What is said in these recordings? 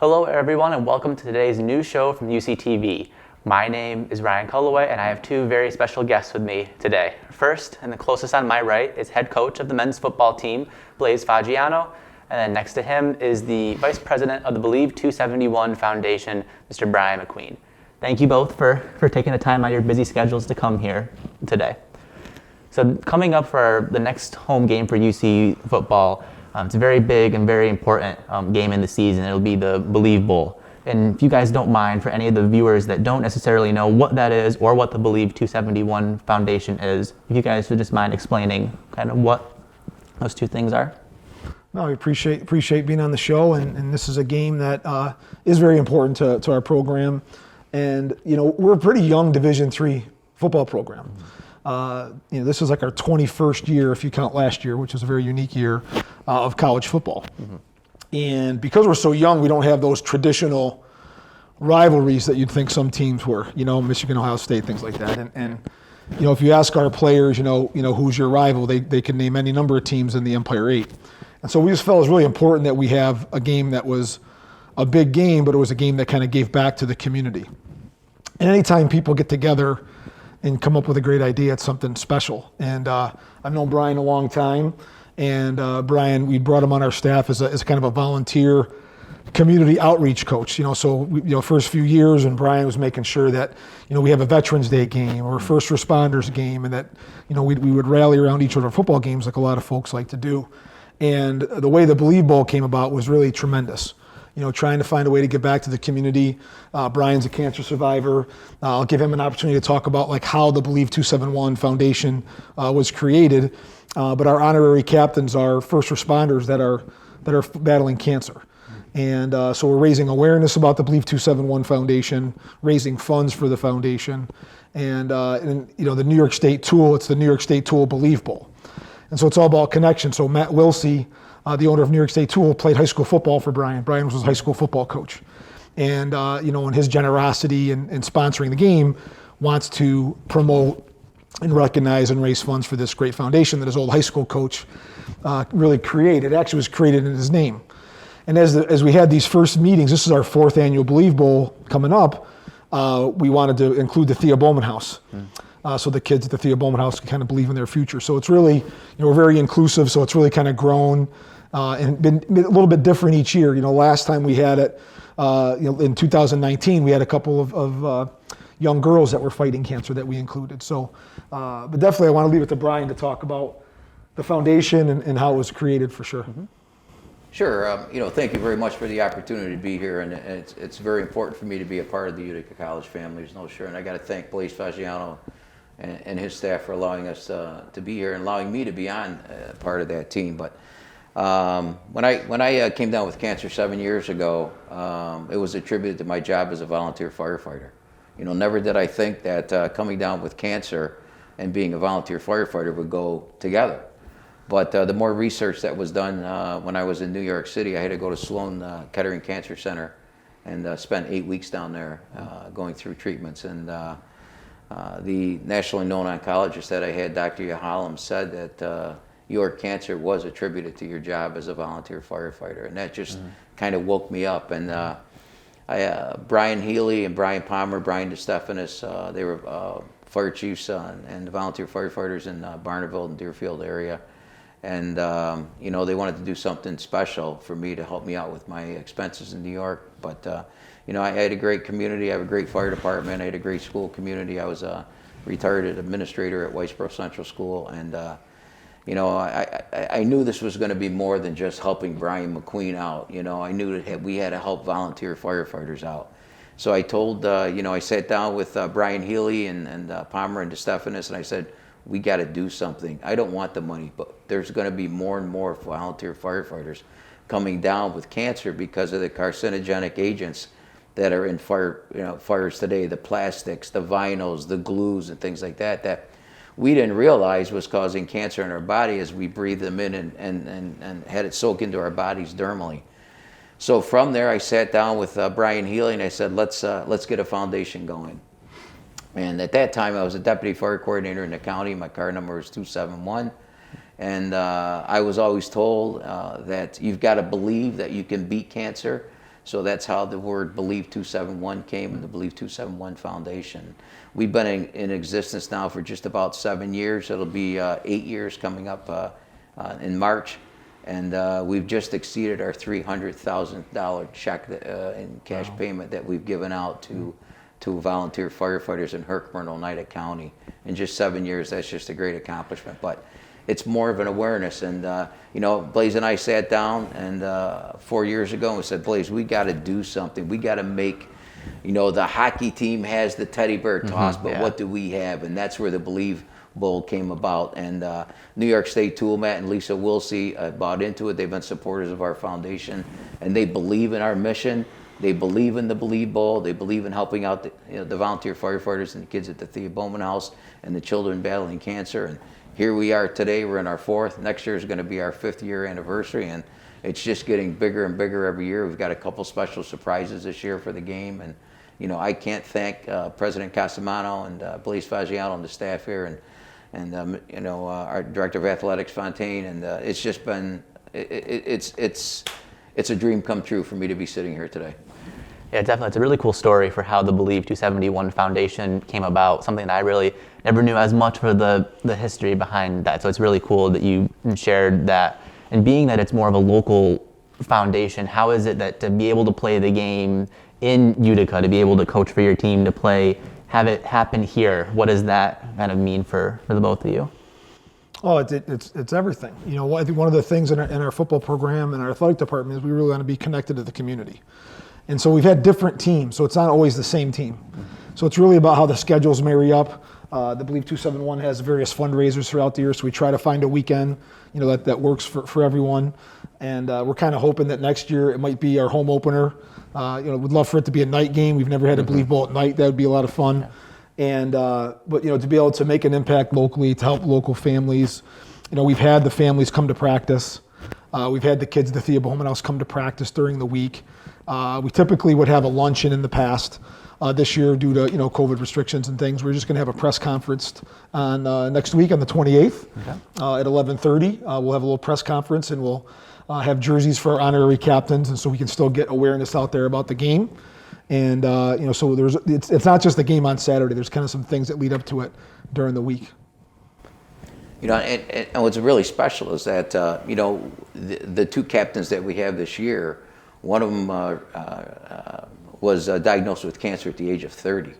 Hello everyone and welcome to today's new show from UCTV. My name is Ryan Kulawy and I have two very special guests with me today. First, and the closest on my right, is head coach of the men's football team, Coach Faggiano, and then next to him is the vice president of the Believe 271 Foundation, Mr. Brian McQueen. Thank you both for taking the time out of your busy schedules to come here today. So coming up for the next home game for UC football, it's a very big and very important game in the season. It'll be the Believe Bowl. And if you guys don't mind, for any of the viewers that don't necessarily know what that is or what the Believe 271 Foundation is, if you guys would just mind explaining kind of what those two things are. No, I appreciate being on the show, and this is a game that is very important to our program. And we're a pretty young Division III football program. This is like our 21st year, if you count last year, which was a very unique year of college football. Mm-hmm. And because we're so young, we don't have those traditional rivalries that you'd think some teams were. Michigan, Ohio State, things like that. And if you ask our players, who's your rival, they can name any number of teams in the Empire 8. And so we just felt it was really important that we have a game that was a big game, but it was a game that kind of gave back to the community. And anytime people get together and come up with a great idea, it's something special. And I've known Brian a long time, and Brian, we brought him on our staff as kind of a volunteer community outreach coach. First few years, and Brian was making sure that we have a Veterans Day game or a first responders game, and that we would rally around each of our football games like a lot of folks like to do. And the way the Believe Bowl came about was really tremendous. Trying to find a way to give back to the community. Brian's a cancer survivor. I'll give him an opportunity to talk about how the Believe 271 Foundation was created. But our honorary captains are first responders that are battling cancer. And so we're raising awareness about the Believe 271 Foundation, raising funds for the foundation. And the New York State tool, it's the New York State Tool Believe Bowl. And so it's all about connection. So Matt Wilsey, the owner of New York State Tool, played high school football for Brian. Brian was his high school football coach. And, in his generosity in sponsoring the game, wants to promote and recognize and raise funds for this great foundation that his old high school coach really created. It actually was created in his name. And as we had these first meetings, this is our 4th annual Believe Bowl coming up, we wanted to include the Thea Bowman House. So the kids at the Thea Bowman House can kind of believe in their future. So it's really, we're very inclusive, so it's really kind of grown and been a little bit different each year. Last time we had it, in 2019, we had a couple of young girls that were fighting cancer that we included. So, but definitely I want to leave it to Brian to talk about the foundation and how it was created for sure. Mm-hmm. Sure. Thank you very much for the opportunity to be here, and it's very important for me to be a part of the Utica College family. There's no sure, and I got to thank Coach Faggiano and his staff for allowing us to be here and allowing me to be on part of that team. But when I came down with cancer 7 years ago, it was attributed to my job as a volunteer firefighter. Never did I think that coming down with cancer and being a volunteer firefighter would go together. But the more research that was done when I was in New York City, I had to go to Sloan Kettering Cancer Center and spent 8 weeks down there going through treatments. And the nationally known oncologist that I had, Dr. Yahalem, said that your cancer was attributed to your job as a volunteer firefighter. And that just kind of woke me up. And Brian Healy and Brian Palmer, Brian DeStephanis, they were fire chiefs and volunteer firefighters in Barneville and Deerfield area. And, they wanted to do something special for me to help me out with my expenses in New York. But, I had a great community. I have a great fire department. I had a great school community. I was a retired administrator at Whitesboro Central School. And, I knew this was going to be more than just helping Brian McQueen out. I knew that we had to help volunteer firefighters out. So I told, I sat down with Brian Healy and Palmer and DeStephanis, and I said, we got to do something. I don't want the money, but there's going to be more and more volunteer firefighters coming down with cancer because of the carcinogenic agents that are in fires today, the plastics, the vinyls, the glues, and things like that we didn't realize was causing cancer in our body as we breathed them in and had it soak into our bodies dermally. So from there, I sat down with Brian Healy and I said, let's get a foundation going. And at that time, I was a deputy fire coordinator in the county. My car number was 271. And I was always told that you've got to believe that you can beat cancer. So that's how the word Believe 271 came, and the Believe 271 Foundation. We've been in existence now for just about 7 years. It'll be 8 years coming up in March. And we've just exceeded our $300,000 check in cash payment that we've given out to volunteer firefighters in Herkimer and Oneida County. In just 7 years, that's just a great accomplishment. But it's more of an awareness. And, Blaze and I sat down and 4 years ago and we said, Blaze, we got to do something. We got to make, the hockey team has the teddy bear toss, but what do we have? And that's where the Believe Bowl came about. And New York State Tool Mat and Lisa Wilsey bought into it. They've been supporters of our foundation, and they believe in our mission. They believe in the Believe Bowl. They believe in helping out the volunteer firefighters and the kids at the Thea Bowman House and the children battling cancer. And here we are today. We're in our 4th. Next year is going to be our 5th year anniversary, and it's just getting bigger and bigger every year. We've got a couple special surprises this year for the game, and I can't thank President Casamano and Blaze Faggiano and the staff here, and our director of athletics, Fontaine, and it's just been it's a dream come true for me to be sitting here today. Yeah, definitely. It's a really cool story for how the Believe 271 Foundation came about, something that I really never knew as much for the history behind that. So it's really cool that you shared that. And being that it's more of a local foundation, how is it that to be able to play the game in Utica, to be able to coach for your team, to have it happen here, what does that kind of mean for the both of you? Oh, it's everything. I think one of the things in our football program and our athletic department is we really want to be connected to the community. And so we've had different teams, so it's not always the same team. So it's really about how the schedules marry up. The Believe 271 has various fundraisers throughout the year, so we try to find a weekend, that works for everyone. And we're kind of hoping that next year it might be our home opener. We'd love for it to be a night game. We've never had a Believe Bowl at night. That would be a lot of fun. And but to be able to make an impact locally, to help local families. We've had the families come to practice. We've had the kids at the Thea Bowman House come to practice during the week. We typically would have a luncheon in the past. This year, due to COVID restrictions and things, we're just going to have a press conference on next week on the 28th at 11:30. We'll have a little press conference, and we'll have jerseys for our honorary captains, and so we can still get awareness out there about the game. And so it's not just the game on Saturday. There's kind of some things that lead up to it during the week. And what's really special is that the two captains that we have this year, one of them was diagnosed with cancer at the age of 30.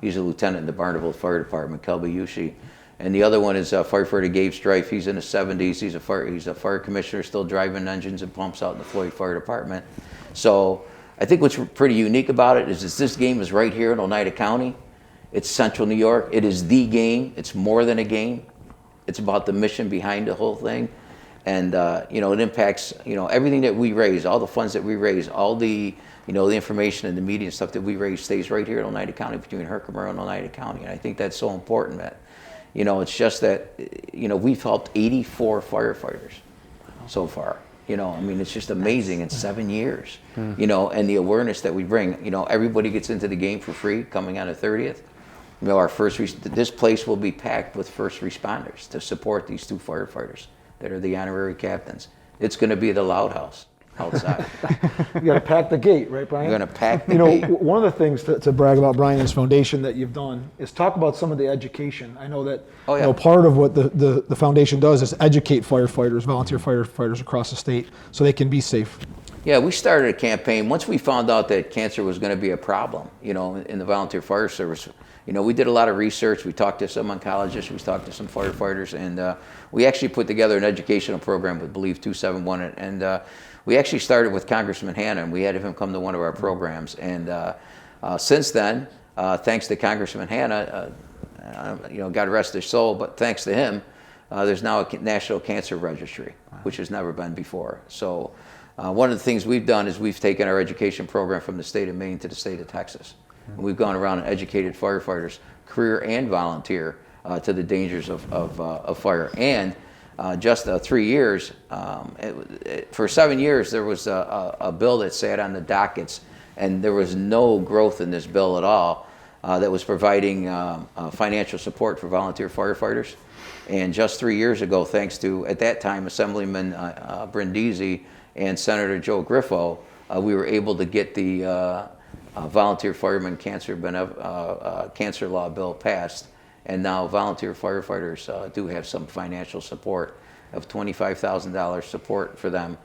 He's a lieutenant in the Barneville Fire Department, Kelby Yushi. And the other one is firefighter Gabe Strife. He's in his 70s. He's a fire commissioner, still driving engines and pumps out in the Floyd Fire Department. So I think what's pretty unique about it is this game is right here in Oneida County. It's Central New York. It is the game. It's more than a game. It's about the mission behind the whole thing. And, it impacts, everything that we raise, all the funds that we raise, all the, the information and the media and stuff that we raise stays right here in Oneida County, between Herkimer and Oneida County. And I think that's so important that, it's just that, we've helped 84 firefighters so far. It's just amazing in 7 years, and the awareness that we bring. Everybody gets into the game for free coming on the 30th. This place will be packed with first responders to support these two firefighters that are the honorary captains. It's going to be the Loud House outside. You got to pack the gate, right, Brian? You're going to pack the gate. One of the things to brag about Brian and his foundation that you've done is talk about some of the education. I know that part of what the foundation does is educate firefighters, volunteer firefighters across the state, so they can be safe. Yeah, we started a campaign. Once we found out that cancer was going to be a problem, in the volunteer fire service, we did a lot of research. We talked to some oncologists, we talked to some firefighters, and we actually put together an educational program with Believe 271. And we actually started with Congressman Hanna, and we had him come to one of our programs. And since then, thanks to Congressman Hanna, God rest his soul, but thanks to him, there's now a national cancer registry, which has never been before. So one of the things we've done is we've taken our education program from the state of Maine to the state of Texas. And we've gone around and educated firefighters, career and volunteer, to the dangers of fire. And just 3 years, for 7 years, there was a bill that sat on the dockets, and there was no growth in this bill at all that was providing financial support for volunteer firefighters. And just 3 years ago, thanks to, at that time, Assemblyman Brindisi and Senator Joe Griffo, we were able to get the volunteer fireman cancer law bill passed, and now volunteer firefighters do have some financial support of $25,000 support for them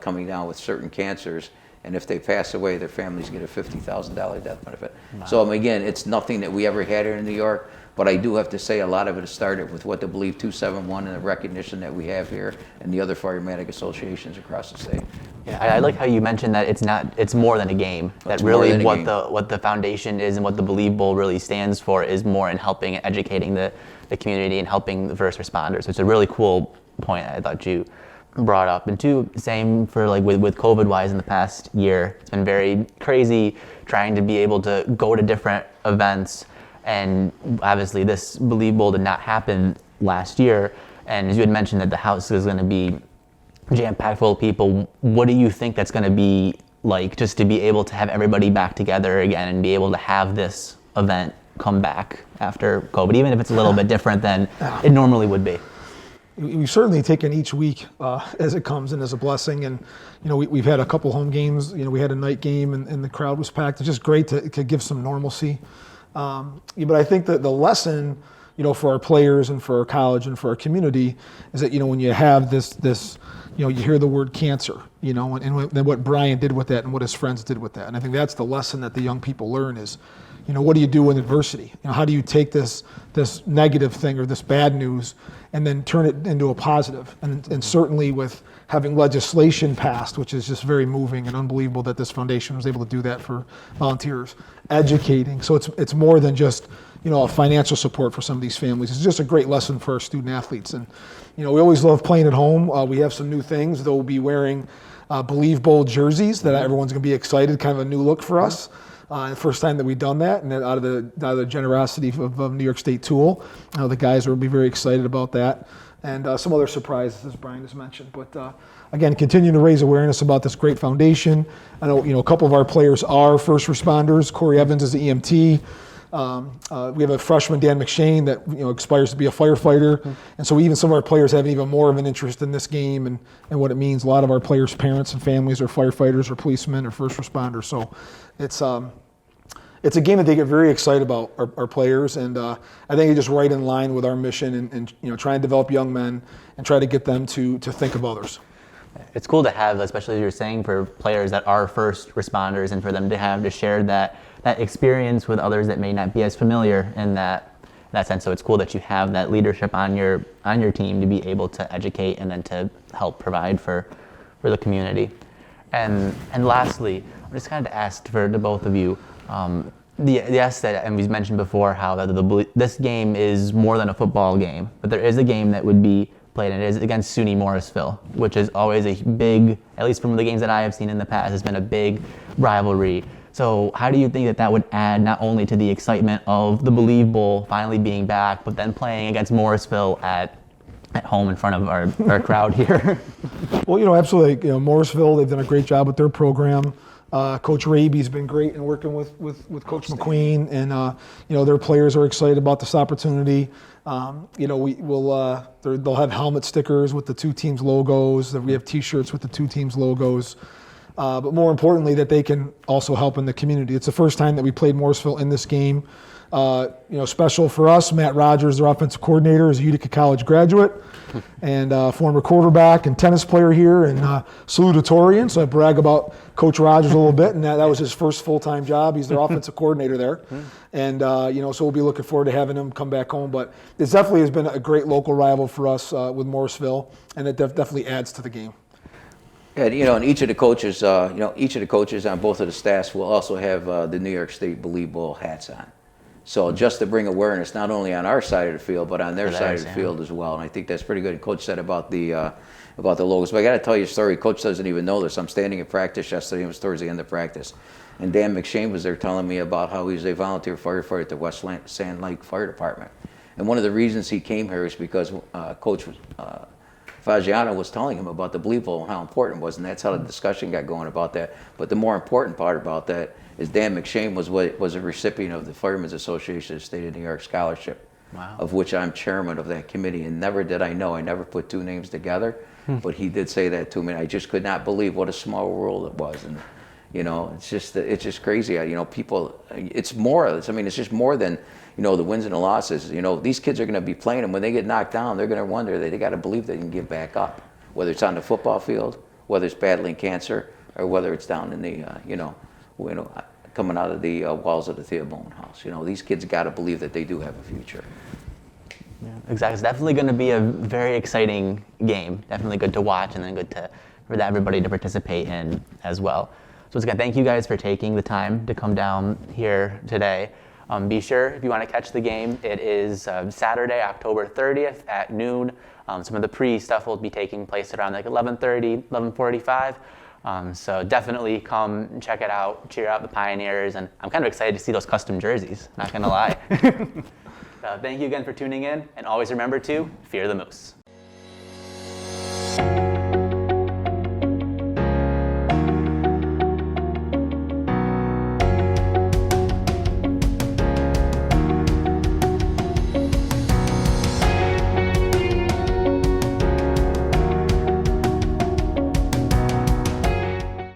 coming down with certain cancers. And if they pass away, their families get a $50,000 death benefit. Wow. So again, it's nothing that we ever had here in New York, but I do have to say a lot of it has started with what the Believe 271 and the recognition that we have here and the other firematic associations across the state. Yeah, I like how you mentioned that it's more than a game. That really what the foundation is and what the Believe Bowl really stands for is more in helping and educating the community and helping the first responders. It's a really cool point I thought you brought up. And two, same for like with COVID wise in the past year, it's been very crazy trying to be able to go to different events, and obviously this Believe Bowl did not happen last year, and as you had mentioned that the house is going to be jam-packed full of people. What do you think that's going to be like, just to be able to have everybody back together again and be able to have this event come back after COVID, even if it's a little bit different than it normally would be? We've certainly taken each week as it comes and as a blessing. And, we've had a couple home games. We had a night game and the crowd was packed. It's just great to give some normalcy. But I think that the lesson, for our players and for our college and for our community is that, when you have this, you hear the word cancer, and then what Brian did with that and what his friends did with that. And I think that's the lesson that the young people learn is, what do you do in adversity? How do you take this negative thing or this bad news and then turn it into a positive? And certainly with having legislation passed, which is just very moving and unbelievable that this foundation was able to do that for volunteers, educating. So it's more than just, a financial support for some of these families. It's just a great lesson for our student athletes. And, we always love playing at home. We have some new things. They'll be wearing Believe Bowl jerseys that everyone's going to be excited, kind of a new look for us. The first time that we've done that, and out of the generosity of New York State Tool, the guys will be very excited about that, and some other surprises, as Brian has mentioned. But again, continue to raise awareness about this great foundation. I know a couple of our players are first responders. Corey Evans is the EMT. We have a freshman, Dan McShane, that aspires to be a firefighter, and so even some of our players have even more of an interest in this game and what it means. A lot of our players' parents and families are firefighters or policemen or first responders. So it's a game that they get very excited about, our players, and I think it's just right in line with our mission and try and develop young men and try to get them to think of others. It's cool to have, especially as you're saying, for players that are first responders and for them to share that experience with others that may not be as familiar in that sense. So it's cool that you have that leadership on your team to be able to educate and then to help provide for the community. And lastly, I'm just kind of asked for the both of you, yes, and we've mentioned before how this game is more than a football game, but there is a game that would be played, and it is against SUNY Morrisville, which is always a big, at least from the games that I have seen in the past, has been a big rivalry. So how do you think that would add not only to the excitement of the Believe Bowl finally being back, but then playing against Morrisville at home in front of our crowd here? Well, absolutely. Morrisville, they've done a great job with their program. Coach Raby's been great in working with Coach McQueen, and their players are excited about this opportunity. They'll have helmet stickers with the two teams' logos. We have T-shirts with the two teams' logos. But more importantly, that they can also help in the community. It's the first time that we played Morrisville in this game. Special for us, Matt Rogers, their offensive coordinator, is a Utica College graduate and former quarterback and tennis player here and salutatorian. So I brag about Coach Rogers a little bit, and that was his first full-time job. He's their offensive coordinator there. And, so we'll be looking forward to having him come back home. But it definitely has been a great local rival for us with Morrisville, and it definitely adds to the game. And and each of the coaches, on both of the staffs will also have the New York State Believe Bowl hats on. So just to bring awareness, not only on our side of the field, but on their side of the field as well. And I think that's pretty good. And Coach said about the logos. But I got to tell you a story. Coach doesn't even know this. I'm standing at practice yesterday. It was towards the end of practice, and Dan McShane was there telling me about how he's a volunteer firefighter at the West Sand Lake Fire Department. And one of the reasons he came here is because Coach Faggiano was telling him about the Believe Bowl and how important it was, and that's how the discussion got going about that. But the more important part about that is Dan McShane was a recipient of the Firemen's Association of the State of New York Scholarship, of which I'm chairman of that committee. And never did I know, I never put two names together, but he did say that to me. I just could not believe what a small world it was. And It's just crazy. People, it's more. I mean, it's just more than the wins and the losses. These kids are going to be playing, and when they get knocked down, they're going to wonder. They got to believe they can get back up, whether it's on the football field, whether it's battling cancer, or whether it's down in the coming out of the walls of the Theobald house. These kids got to believe that they do have a future. Yeah, exactly. It's definitely going to be a very exciting game. Definitely good to watch, and then good for everybody to participate in as well. So once again, thank you guys for taking the time to come down here today. Be sure, if you want to catch the game, it is Saturday, October 30th at noon. Some of the pre-stuff will be taking place around like 11:30, 11:45. So definitely come and check it out, cheer out the Pioneers, and I'm kind of excited to see those custom jerseys, not going to lie. Thank you again for tuning in, and always remember to fear the moose.